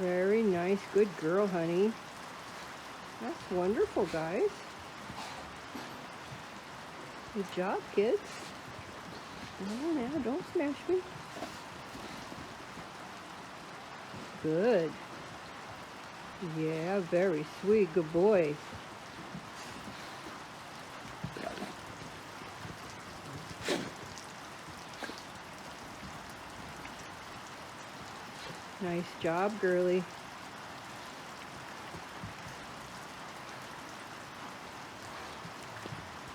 Very nice. Good girl, honey. That's wonderful, guys. Good job, kids. No, now, don't smash me. Good. Yeah, very sweet. Good boy. Nice job, girly.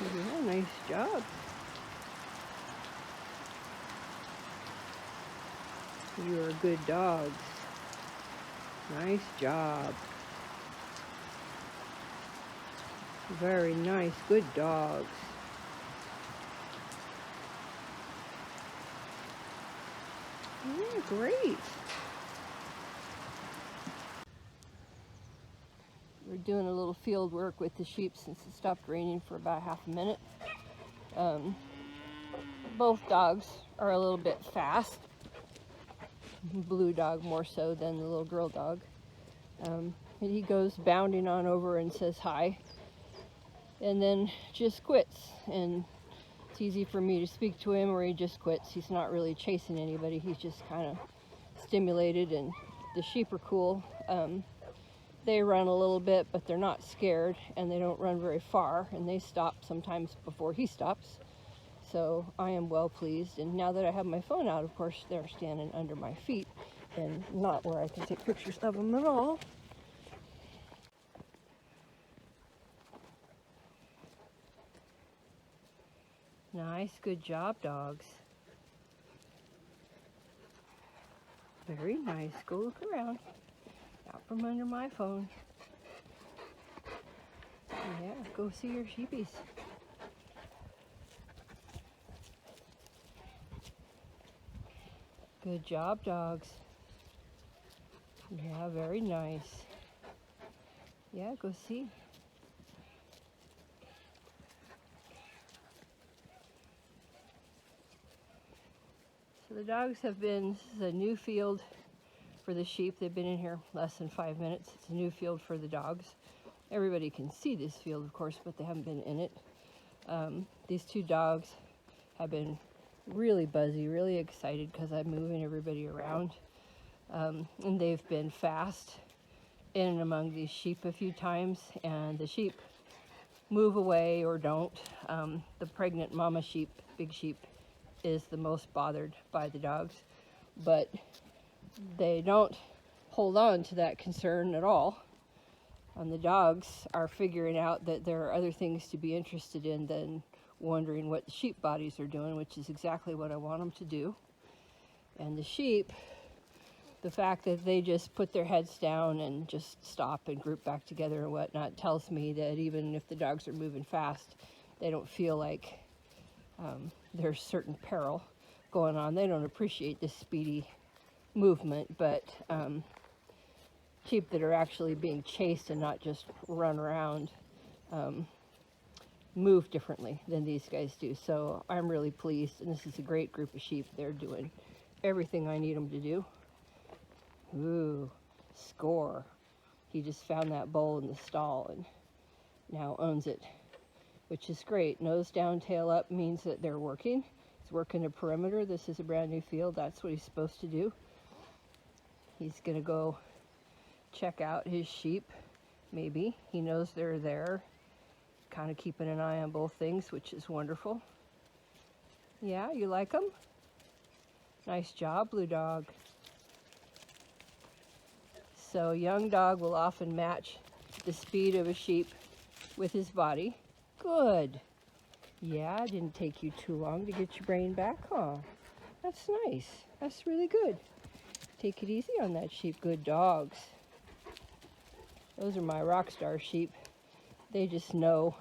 Yeah, nice job. You are good dogs. Nice job. Very nice. Good dogs. Yeah, great. We're doing a little field work with the sheep since it stopped raining for about half a minute. Both dogs are a little bit fast. Blue dog more so than the little girl dog. And he goes bounding on over and says hi, and then just quits. And it's easy for me to speak to him, or he just quits. He's not really chasing anybody. He's just kind of stimulated, and the sheep are cool. They run a little bit, but they're not scared, and they don't run very far, and they stop sometimes before he stops. So I am well pleased, and now that I have my phone out, of course, they're standing under my feet and not where I can take pictures of them at all. Nice, good job, dogs. Very nice. Go look around. Out from under my phone. Yeah, go see your sheepies. Good job, dogs. Yeah, very nice. Yeah, go see. So the dogs have been, this is a new field for the sheep. They've been in here less than 5 minutes. It's a new field for the dogs. Everybody can see this field, of course, but they haven't been in it. These two dogs have been really buzzy, really excited because I'm moving everybody around. And they've been fast in and among these sheep a few times, and the sheep move away or don't. The pregnant mama sheep, big sheep, is the most bothered by the dogs, but they don't hold on to that concern at all. And the dogs are figuring out that there are other things to be interested in than wondering what the sheep bodies are doing, which is exactly what I want them to do. And the sheep, the fact that they just put their heads down and just stop and group back together and whatnot tells me that even if the dogs are moving fast, they don't feel like there's certain peril going on. They don't appreciate this speedy movement, but sheep that are actually being chased and not just run around move differently than these guys do. So I'm really pleased, and this is a great group of sheep. They're doing everything I need them to do. Ooh, score. He just found that bowl in the stall and now owns it, which is great. Nose down, tail up means that they're working. He's working the perimeter. This is a brand new field. That's what he's supposed to do. He's gonna go check out his sheep, maybe. He knows they're there. Kind of keeping an eye on both things, which is wonderful. Yeah, you like them? Nice job, Blue Dog. So a young dog will often match the speed of a sheep with his body. Good. Yeah, it didn't take you too long to get your brain back, huh? That's nice. That's really good. Take it easy on that sheep. Good dogs. Those are my rock star sheep. They just know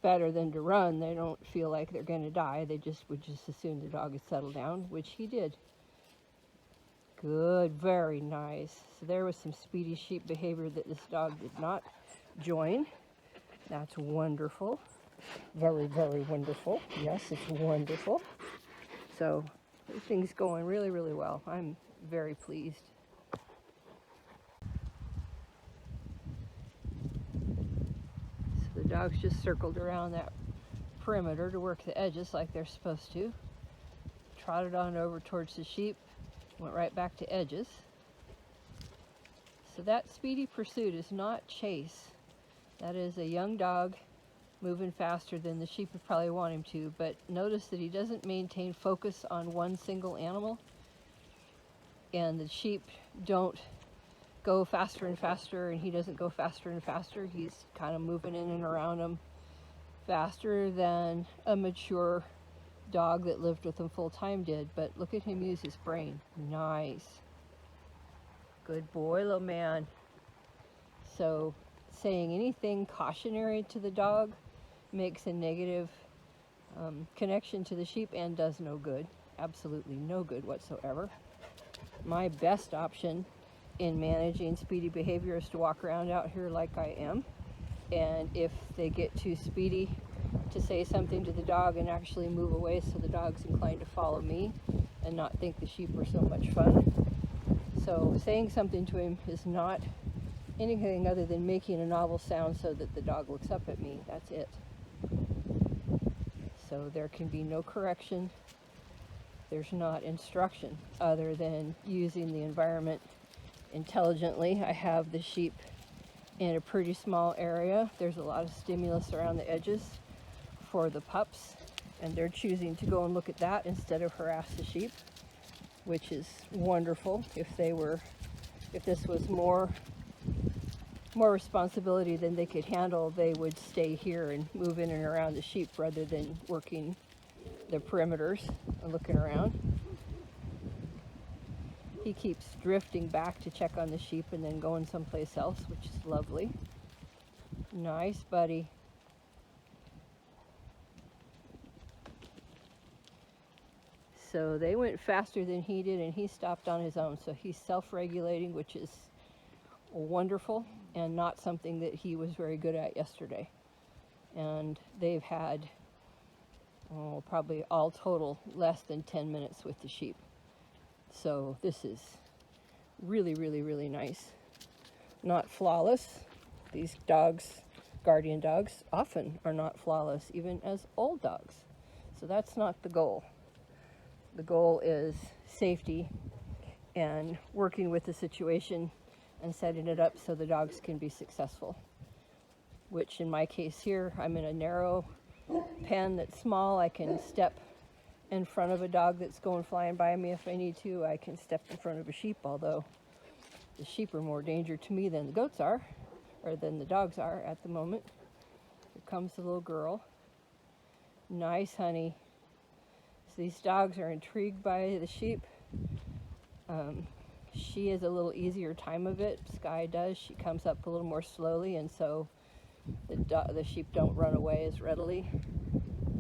better than to run. They don't feel like they're going to die. They just would just assume the dog had settled down, which he did. Good, very nice. So there was some speedy sheep behavior that this dog did not join. That's wonderful. Very, very wonderful. Yes, it's wonderful. So everything's going really, really well. I'm very pleased. dogs just circled around that perimeter to work the edges like they're supposed to. Trotted on over towards the sheep, went right back to edges. So that speedy pursuit is not chase. That is a young dog moving faster than the sheep would probably want him to, but notice that he doesn't maintain focus on one single animal, and the sheep don't go faster and faster, and he doesn't go faster and faster. He's kind of moving in and around them faster than a mature dog that lived with him full time did. But look at him use his brain. Nice. Good boy, little man. So saying anything cautionary to the dog makes a negative connection to the sheep and does no good. Absolutely no good whatsoever. My best option in managing speedy behavior is to walk around out here like I am. And if they get too speedy, to say something to the dog and actually move away so the dog's inclined to follow me and not think the sheep are so much fun. So saying something to him is not anything other than making a novel sound so that the dog looks up at me. That's it. So there can be no correction. There's not instruction other than using the environment intelligently. I have the sheep in a pretty small area. There's a lot of stimulus around the edges for the pups, and they're choosing to go and look at that instead of harass the sheep, which is wonderful. If this was more responsibility than they could handle, they would stay here and move in and around the sheep rather than working the perimeters and looking around. He keeps drifting back to check on the sheep and then going someplace else, which is lovely. Nice, buddy. So they went faster than he did, and he stopped on his own. So he's self-regulating, which is wonderful and not something that he was very good at yesterday. And they've had, probably all total, less than 10 minutes with the sheep. So this is really, really, really nice. Not flawless. These dogs, guardian dogs, often are not flawless, even as old dogs. So that's not the goal. The goal is safety and working with the situation and setting it up so the dogs can be successful. Which in my case here, I'm in a narrow pen that's small. I can step in front of a dog that's going flying by me if I need to. I can step in front of a sheep, although the sheep are more danger to me than the goats are, or than the dogs are at the moment. Here comes the little girl. Nice, honey. So these dogs are intrigued by the sheep. She has a little easier time of it. Sky does. She comes up a little more slowly, and so the sheep don't run away as readily.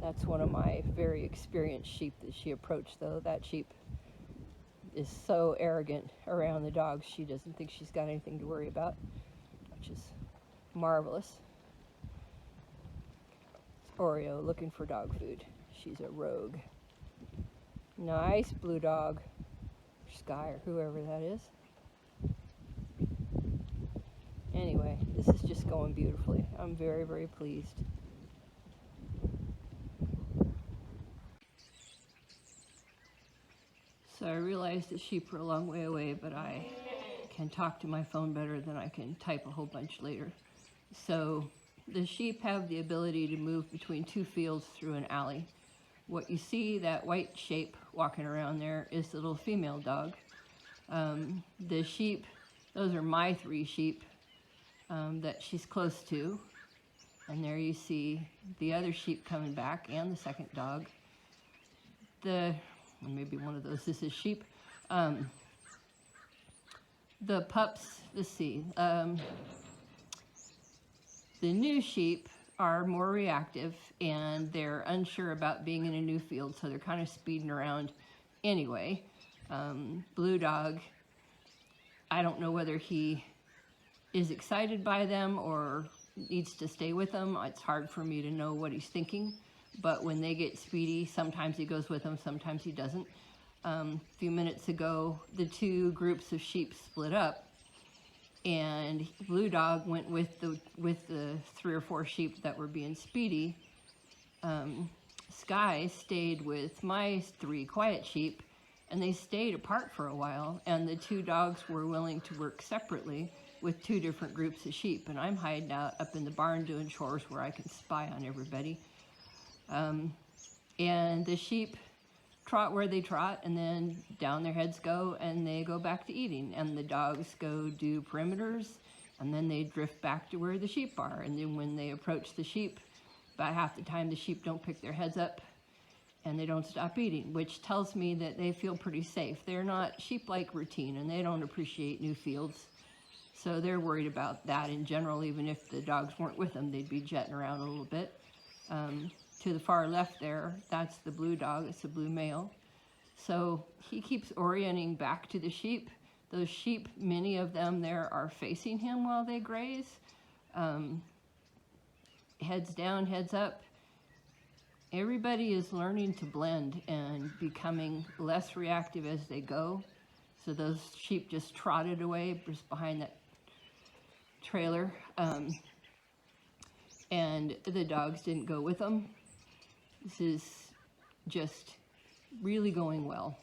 That's one of my very experienced sheep that she approached, though. That sheep is so arrogant around the dogs, she doesn't think she's got anything to worry about, which is marvelous. It's Oreo looking for dog food. She's a rogue. Nice blue dog. Sky or whoever that is. Anyway, this is just going beautifully. I'm very, very pleased. So I realize the sheep are a long way away, but I can talk to my phone better than I can type a whole bunch later. So the sheep have the ability to move between two fields through an alley. What you see, that white shape walking around there, is the little female dog. The sheep, those are my 3 sheep that she's close to. And there you see the other sheep coming back and the second dog. Maybe one of those is a sheep. The pups, let's see. The new sheep are more reactive, and they're unsure about being in a new field, so they're kind of speeding around anyway. Blue dog, I don't know whether he is excited by them or needs to stay with them. It's hard for me to know what he's thinking, but when they get speedy, sometimes he goes with them, sometimes he doesn't. A few minutes ago, the 2 groups of sheep split up, and Blue Dog went with the 3 or 4 sheep that were being speedy. Sky stayed with my 3 quiet sheep, and they stayed apart for a while, and the 2 dogs were willing to work separately with 2 different groups of sheep, and I'm hiding out up in the barn doing chores where I can spy on everybody. And the sheep trot where they trot, and then down their heads go, and they go back to eating, and the dogs go do perimeters, and then they drift back to where the sheep are, and then when they approach the sheep, about half the time the sheep don't pick their heads up and they don't stop eating, which tells me that they feel pretty safe. They're not, sheep like routine, and they don't appreciate new fields, so they're worried about that in general. Even if the dogs weren't with them, they'd be jetting around a little bit. To the far left there, that's the Blue Dog, it's a blue male. So he keeps orienting back to the sheep. Those sheep, many of them there are facing him while they graze. Heads down, heads up. Everybody is learning to blend and becoming less reactive as they go. So those sheep just trotted away just behind that trailer. And the dogs didn't go with them. This is just really going well.